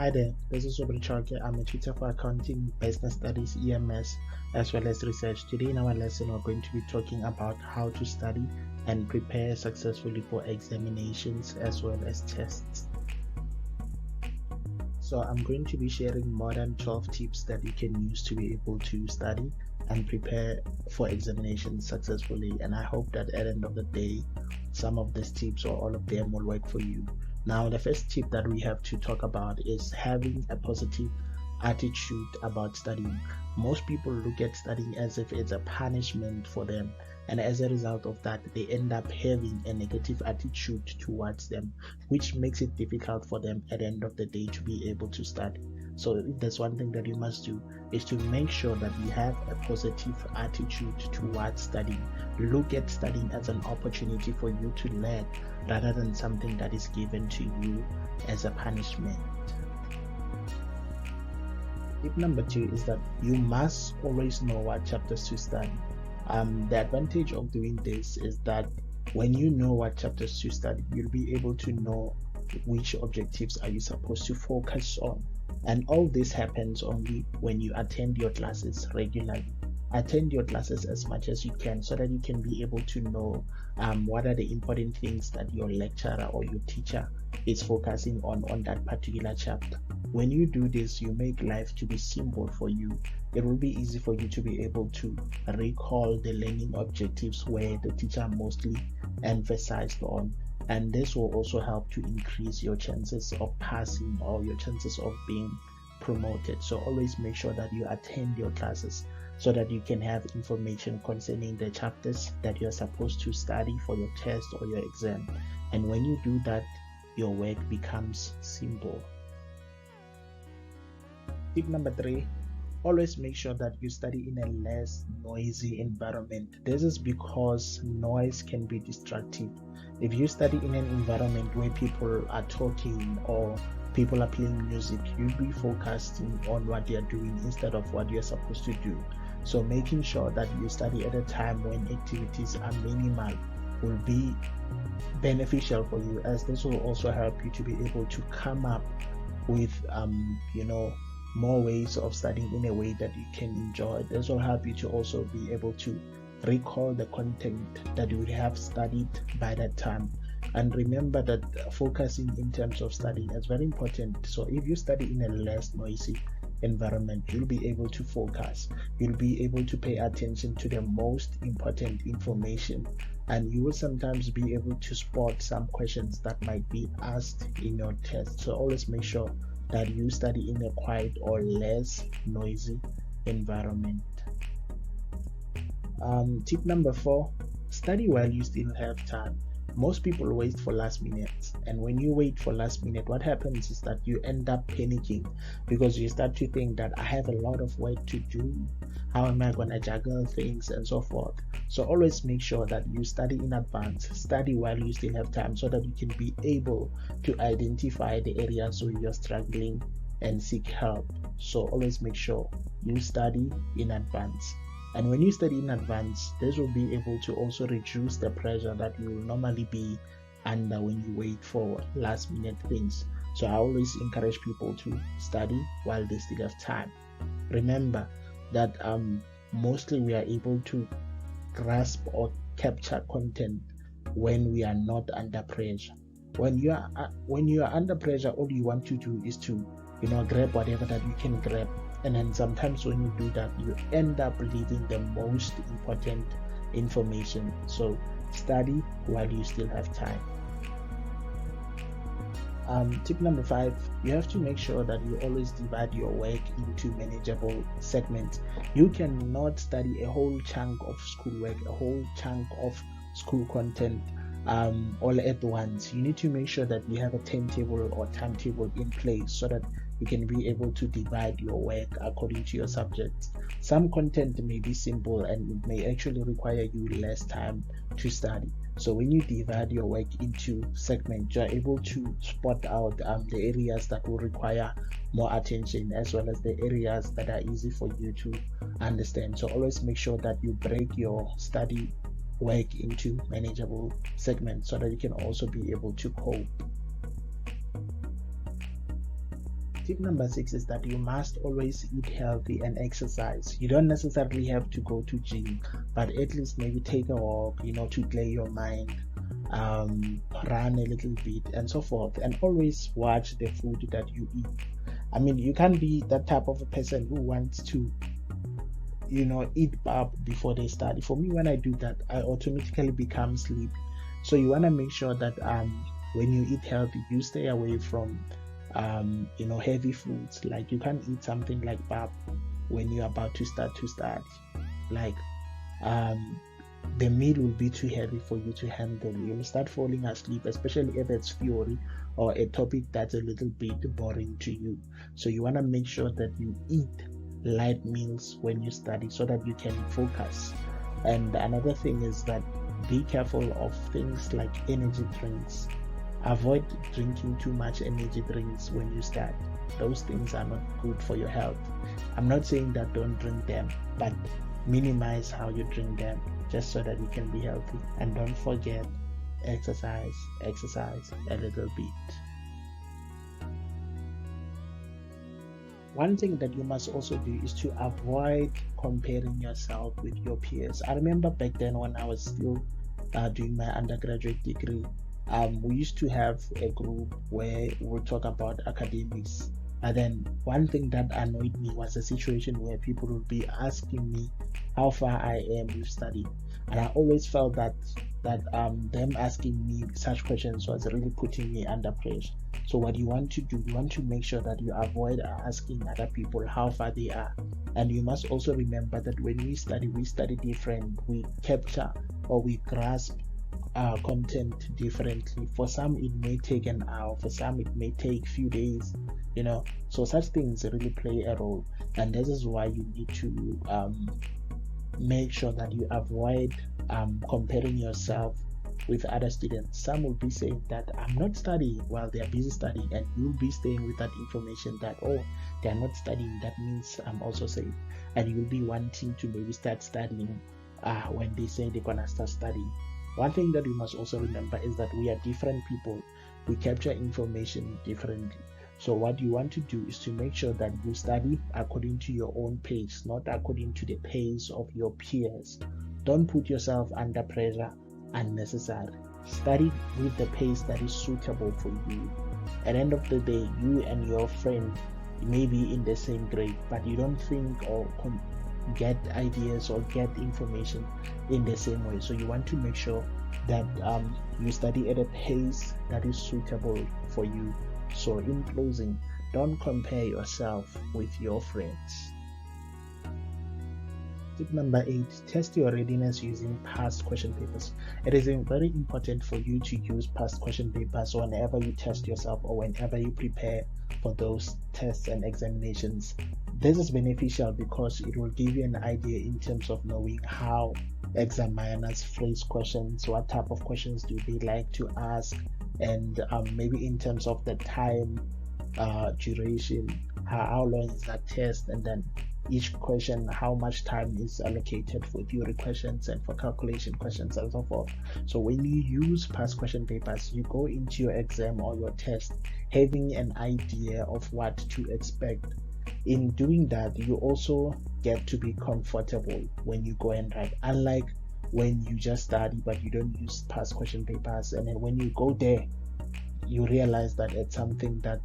Hi there, this is Aubrey Chauke. I'm a tutor for accounting, business studies, EMS, as well as research. Today in our lesson, we're going to be talking about how to study and prepare successfully for examinations as well as tests. So I'm going to be sharing more than 12 tips that you can use to be able to study and prepare for examinations successfully. And I hope that at the end of the day, some of these tips or all of them will work for you. Now, the first tip that we have to talk about is having a positive attitude about studying. Most people look at studying as if it's a punishment for them, and as a result of that, they end up having a negative attitude towards them, which makes it difficult for them at the end of the day to be able to study. So if there's one thing that you must do, is to make sure that you have a positive attitude towards studying. Look at studying as an opportunity for you to learn rather than something that is given to you as a punishment. Tip number 2 is that you must always know what chapters to study. The advantage of doing this is that when you know what chapters to study, you'll be able to know which objectives are you supposed to focus on. And all this happens only when you attend your classes regularly. Attend your classes as much as you can so that you can be able to know what are the important things that your lecturer or your teacher is focusing on that particular chapter. When you do this, you make life to be simple for you. It will be easy for you to be able to recall the learning objectives where the teacher mostly emphasized on, and this will also help to increase your chances of passing or your chances of being promoted. So always make sure that you attend your classes so that you can have information concerning the chapters that you're supposed to study for your test or your exam. And when you do that, your work becomes simple. Tip number 3, always make sure that you study in a less noisy environment. This is because noise can be destructive. If you study in an environment where people are talking or people are playing music, you'll be focusing on what they are doing instead of what you're supposed to do. So making sure that you study at a time when activities are minimal will be beneficial for you, as this will also help you to be able to come up with more ways of studying in a way that you can enjoy. This will help you to also be able to recall the content that you have studied by that time. And remember that focusing in terms of studying is very important. So if you study in a less noisy environment, you'll be able to focus, you'll be able to pay attention to the most important information, and you will sometimes be able to spot some questions that might be asked in your test. So always make sure that you study in a quiet or less noisy environment. Tip number 4, study while you still have time. Most people wait for last minute, and when you wait for last minute, what happens is that you end up panicking because you start to think that I have a lot of work to do. How am I gonna juggle things and so forth? So always make sure that you study in advance, study while you still have time, so that you can be able to identify the areas where you're struggling and seek help. So always make sure you study in advance. And when you study in advance, this will be able to also reduce the pressure that you will normally be under when you wait for last minute things. So I always encourage people to study while they still have time. Remember that mostly we are able to grasp or capture content when we are not under pressure. When you are under pressure, all you want to do is to grab whatever that you can grab. And then sometimes when you do that, you end up leaving the most important information. So study while you still have time. Tip number 5, you have to make sure that you always divide your work into manageable segments. You cannot study a whole chunk of schoolwork, a whole chunk of school content all at once. You need to make sure that you have a timetable or timetable in place so that you can be able to divide your work according to your subjects. Some content may be simple and it may actually require you less time to study. So when you divide your work into segments, you are able to spot out the areas that will require more attention, as well as the areas that are easy for you to understand. So always make sure that you break your study work into manageable segments so that you can also be able to cope. Tip number 6 is that you must always eat healthy and exercise. You don't necessarily have to go to gym, but at least maybe take a walk, to clear your mind, run a little bit, and so forth. And always watch the food that you eat. I mean, you can't be that type of a person who wants to, eat pap before they study. For me, when I do that, I automatically become sleepy. So you want to make sure that when you eat healthy, you stay away from heavy foods. Like you can't eat something like pap when you're about to start to study. Like the meal will be too heavy for you to handle. You'll start falling asleep, especially if it's theory or a topic that's a little bit boring to you. So you want to make sure that you eat light meals when you study so that you can focus. And another thing is that be careful of things like energy drinks. Avoid drinking too much energy drinks when you study. Those things are not good for your health. I'm not saying that don't drink them, but minimize how you drink them just so that you can be healthy. And don't forget, exercise a little bit. One thing that you must also do is to avoid comparing yourself with your peers. I remember back then when I was still doing my undergraduate degree, we used to have a group where we would talk about academics. And then one thing that annoyed me was a situation where people would be asking me how far I am with study. And I always felt that them asking me such questions was really putting me under pressure. So what you want to do, you want to make sure that you avoid asking other people how far they are. And you must also remember that when we study different. We capture or we grasp content differently. For some it may take an hour, for some it may take few days, so such things really play a role. And this is why you need to make sure that you avoid comparing yourself with other students. Some will be saying that I'm not studying while they are busy studying, and you'll be staying with that information that they are not studying, that means I'm also safe. And you'll be wanting to maybe start studying when they say they're gonna start studying. One thing that we must also remember is that we are different people. We capture information differently. So what you want to do is to make sure that you study according to your own pace, not according to the pace of your peers. Don't put yourself under pressure unnecessarily. Study with the pace that is suitable for you. At the end of the day, you and your friend may be in the same grade, but you don't think or get ideas or get information in the same way. So you want to make sure that you study at a pace that is suitable for you. So in closing, don't compare yourself with your friends. Tip number 8, test your readiness using past question papers. It is very important for you to use past question papers whenever you test yourself or whenever you prepare for those tests and examinations. This is beneficial because it will give you an idea in terms of knowing how examiners phrase questions, what type of questions do they like to ask, and maybe in terms of the time duration, how long is that test, and then each question, how much time is allocated for theory questions and for calculation questions and so forth. So when you use past question papers, you go into your exam or your test having an idea of what to expect. In doing that, you also get to be comfortable when you go and write, unlike when you just study but you don't use past question papers, and then when you go there you realize that it's something that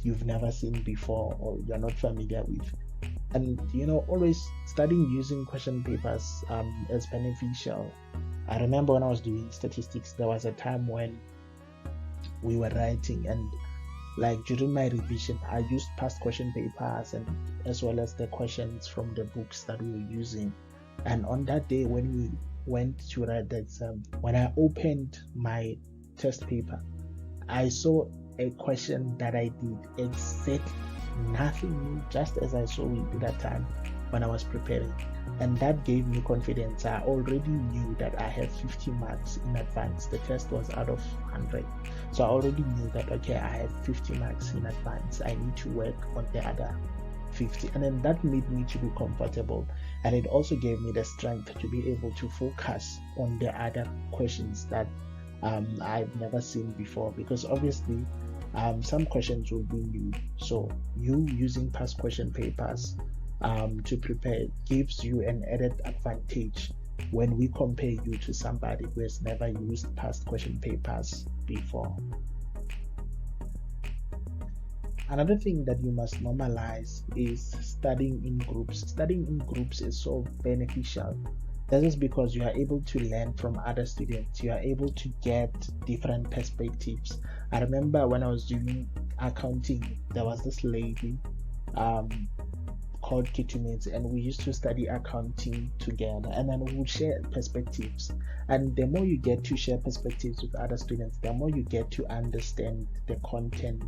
you've never seen before or you're not familiar with. And always studying using question papers is beneficial. I remember when I was doing statistics, there was a time when we were writing, and like during my revision I used past question papers and as well as the questions from the books that we were using. And on that day when we went to write the exam, when I opened my test paper, I saw a question that I did exactly nothing new, just as I saw it that time when I was preparing. And that gave me confidence. I already knew that I had 50 marks in advance. The test was out of 100, so I already knew that okay, I have 50 marks in advance, I need to work on the other 50. And then that made me to be comfortable, and it also gave me the strength to be able to focus on the other questions that I've never seen before, because obviously Some questions will be new. So you using past question papers to prepare gives you an added advantage when we compare you to somebody who has never used past question papers before. Another thing that you must normalize is studying in groups. Studying in groups is so beneficial. This is because you are able to learn from other students. You are able to get different perspectives. I remember when I was doing accounting, there was this lady called Kitchens, and we used to study accounting together, and then we would share perspectives. And the more you get to share perspectives with other students, the more you get to understand the content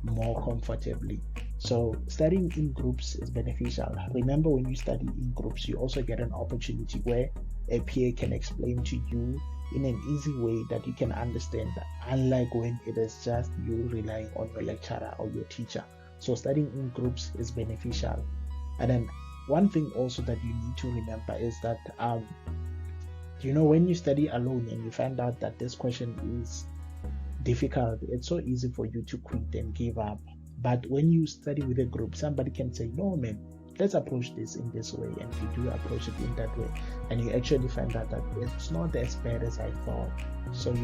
more comfortably. So studying in groups is beneficial. Remember, when you study in groups, you also get an opportunity where a peer can explain to you in an easy way that you can understand, unlike when it is just you relying on your lecturer or your teacher. So studying in groups is beneficial. And then one thing also that you need to remember is that when you study alone and you find out that this question is difficult, it's so easy for you to quit and give up. But when you study with a group, somebody can say, no man, let's approach this in this way, and you do approach it in that way, and you actually find out that it's not as bad as I thought. So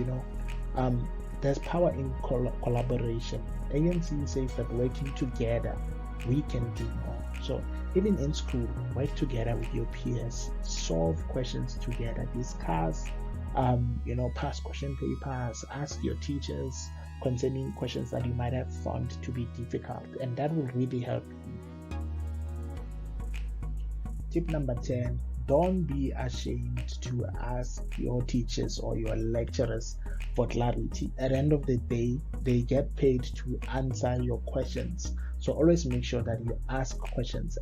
there's power in collaboration. ANC says that working together we can do more. So even in school, work together with your peers, solve questions together, discuss past question papers, ask your teachers concerning questions that you might have found to be difficult, and that will really help you. Tip number 10, don't be ashamed to ask your teachers or your lecturers for clarity. At the end of the day, they get paid to answer your questions. So always make sure that you ask questions.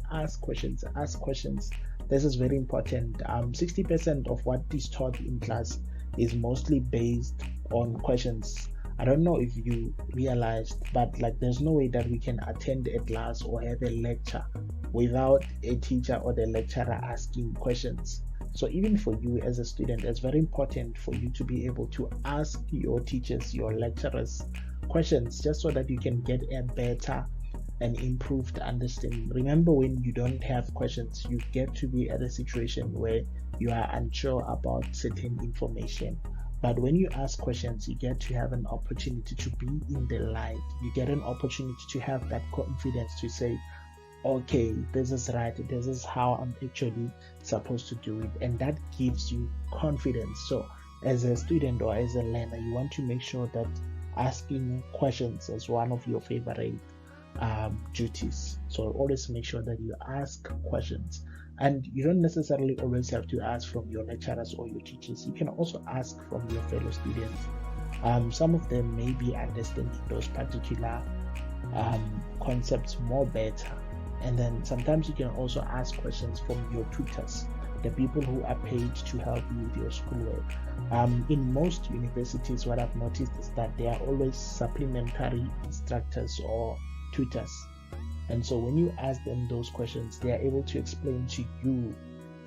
This is very important. 60% of what is taught in class is mostly based on questions. I don't know if you realized, but there's no way that we can attend a class or have a lecture without a teacher or the lecturer asking questions. So even for you as a student, it's very important for you to be able to ask your teachers, your lecturers questions, just so that you can get a better and improved understanding. Remember, when you don't have questions, you get to be at a situation where you are unsure about certain information. But when you ask questions, you get to have an opportunity to be in the light. You get an opportunity to have that confidence to say, okay, this is right, this is how I'm actually supposed to do it. And that gives you confidence. So as a student or as a learner, you want to make sure that asking questions is one of your favorite duties. So always make sure that you ask questions, and you don't necessarily always have to ask from your lecturers or your teachers. You can also ask from your fellow students. Some of them may be understanding those particular concepts more better, and then sometimes you can also ask questions from your tutors, the people who are paid to help you with your schoolwork. In most universities, what I've noticed is that there are always supplementary instructors or tutors, and so when you ask them those questions, they are able to explain to you.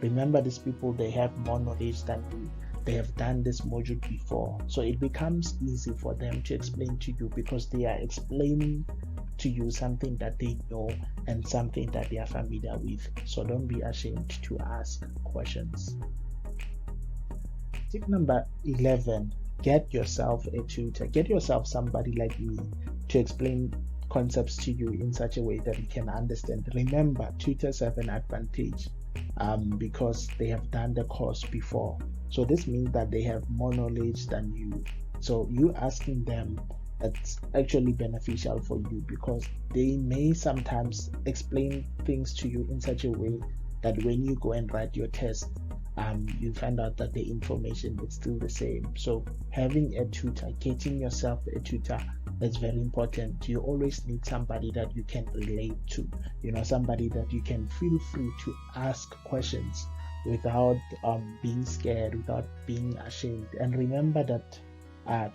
Remember, these people, they have more knowledge than you. They have done this module before, so it becomes easy for them to explain to you because they are explaining to you something that they know and something that they are familiar with. So don't be ashamed to ask questions. Tip number 11, get yourself a tutor. Get yourself somebody like me to explain concepts to you in such a way that you can understand. Remember, tutors have an advantage because they have done the course before. So this means that they have more knowledge than you. So you asking them, it's actually beneficial for you because they may sometimes explain things to you in such a way that when you go and write your test, you find out that the information is still the same. So having a tutor, getting yourself a tutor, that's very important. You always need somebody that you can relate to, somebody that you can feel free to ask questions without being scared, without being ashamed. And remember that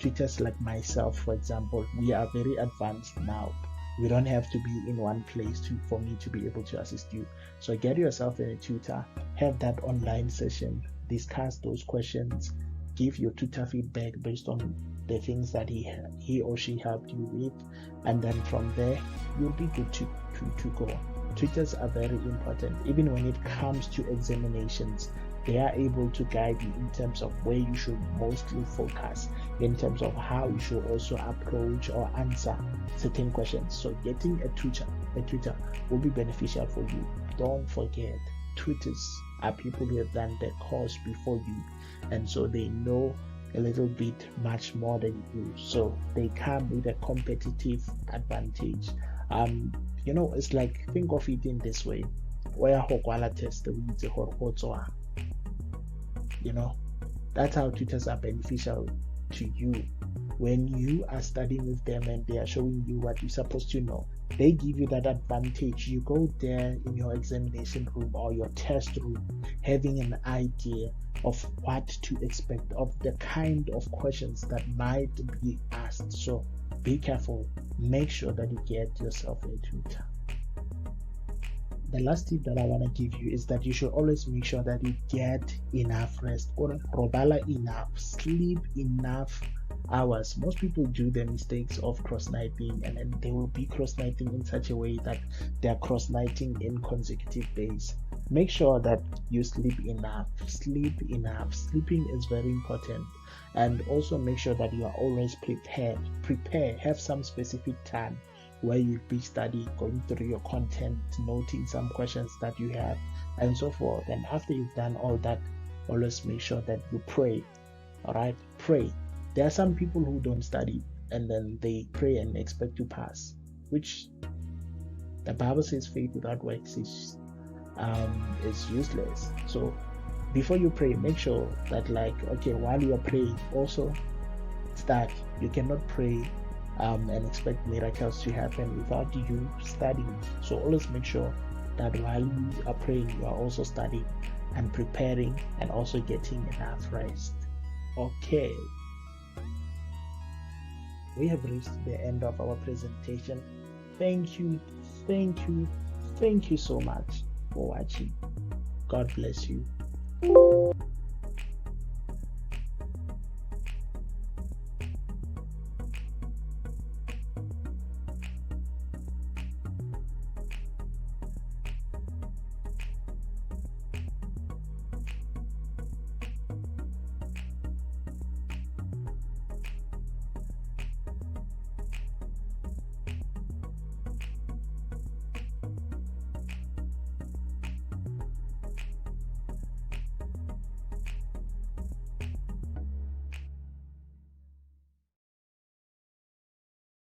tutors like myself, for example, we are very advanced now. We don't have to be in one place for me to be able to assist you. So get yourself a tutor, have that online session, discuss those questions, give your tutor feedback based on the things that he or she helped you with, and then from there you'll be good to go. Tutors are very important. Even when it comes to examinations, they are able to guide you in terms of where you should mostly focus, in terms of how you should also approach or answer certain questions. So getting a tutor will be beneficial for you. Don't forget, tutors are people who have done the course before you, and so they know a little bit much more than you, so they come with a competitive advantage. It's like, think of it in this way, where hokwala test that's how tutors are beneficial to you. When you are studying with them and they are showing you what you're supposed to know, they give you that advantage. You go there in your examination room or your test room having an idea of what to expect, of the kind of questions that might be asked. So be careful. Make sure that you get yourself a tutor. The last tip that I want to give you is that you should always make sure that you get enough rest, or robala enough, sleep enough hours. Most people do the mistakes of cross-nighting, and then they will be cross-nighting in such a way that they are cross-nighting in consecutive days. Make sure that you sleep enough. Sleeping is very important. And also make sure that you are always prepared. Have some specific time where you'll be studying, going through your content, noting some questions that you have, and so forth. And after you've done all that, always make sure that you pray. Alright? Pray. There are some people who don't study and then they pray and expect to pass, which the Bible says faith without works is useless. So before you pray, make sure that, while you are praying, also start. You cannot pray and expect miracles to happen without you studying. So always make sure that while you are praying, you are also studying and preparing and also getting enough rest. Okay, we have reached the end of our presentation. Thank you so much for watching. God bless you.